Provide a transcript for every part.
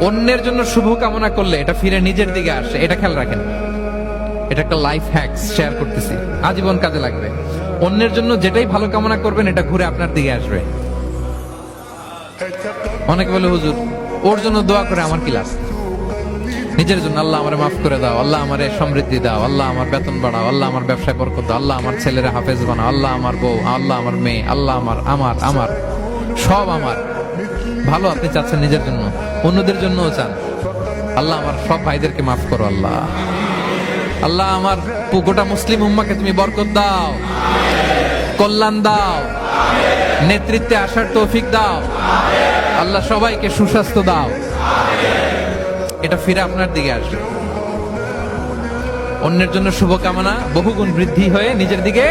অন্যের জন্য শুভ কামনা করলে এটা ফিরে নিজের দিকে আসে, এটা খেয়াল রাখেন। এটা একটা লাইফ হ্যাকস শেয়ার করতেছি, আজীবন কাজে লাগবে। অন্যের জন্য যেটাই ভালো কামনা করবেন এটা ঘুরে আপনার দিকে আসবে। অনেকে বলে হুজুর ওর জন্য দোয়া করে আমার কি লাভ? নিজের জন্য আল্লাহ আমারে মাফ করে দাও, আল্লাহ আমারে সমৃদ্ধি দাও, আল্লাহ আমার বেতন বাড়াও, আল্লাহ আমার ব্যবসায় বরকত দাও, আল্লাহ আমার ছেলেরা হাফেজ বানাও, আল্লাহ আমার বউ, আল্লাহ আমার মেয়ে, আল্লাহ আমার আমার আমার সব আমার ভালো আপনি চাচ্ছেন নিজের জন্য, অন্যদের জন্যও চান। আল্লাহ আমার সব ভাইদেরকে মাফ করো, আল্লাহ আল্লাহ আমার গোটা মুসলিম উম্মাকে তুমি বরকত দাও, কল্যাণ দাও, নেতৃত্বে আসার তৌফিক দাও, আল্লাহ সবাইকে সুস্বাস্থ্য দাও। এটা ফিরে আপনার দিকে আসবে। অন্যের জন্য শুভকামনা বহুগুণ বৃদ্ধি হয়ে নিজের দিকে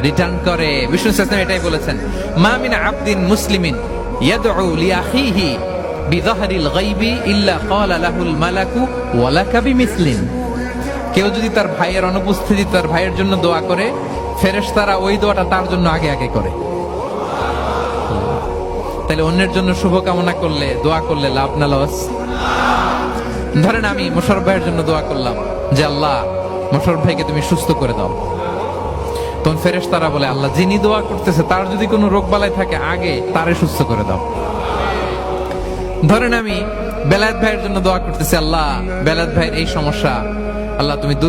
রিটার্ন করে। বিষ্ণু সাল্লাল্লাহু আলাইহি ওয়াসাল্লাম এটাই বলেছেন, মা মিন আবদিন মুসলিমিন ইয়াদউ লিআখিহি বিযাহরিল গায়বি ইল্লা ক্বালা লাহুল মালাকু ওয়া লাকা বিমিসলিন। কেউ যদি তার ভাইয়ের অনুপস্থিতি তার ভাইয়ের জন্য দোয়া করে, ফেরেশতারা ওই দোয়াটা তার জন্য আগে আগে করে। তাহলে অন্যের জন্য শুভকামনা করলে, দোয়া করলে লাভ না লস? ধরেন আমি মোশাররফ ভাইয়ের জন্য দোয়া করলাম যে আল্লাহ মোশাররফ ভাইকে তুমি সুস্থ করে দাও, তখন ফেরেশতারা বলে আল্লাহ যিনি দোয়া করতেছে তার যদি কোনো রোগ বালাই থাকে আগে তারে সুস্থ করে দাও। ধরেন আমি বেলায়েত ভাইয়ের জন্য দোয়া করতেছি, আল্লাহ বেলায়েত ভাইয়ের এই সমস্যা আল্লাহ তুমি দূর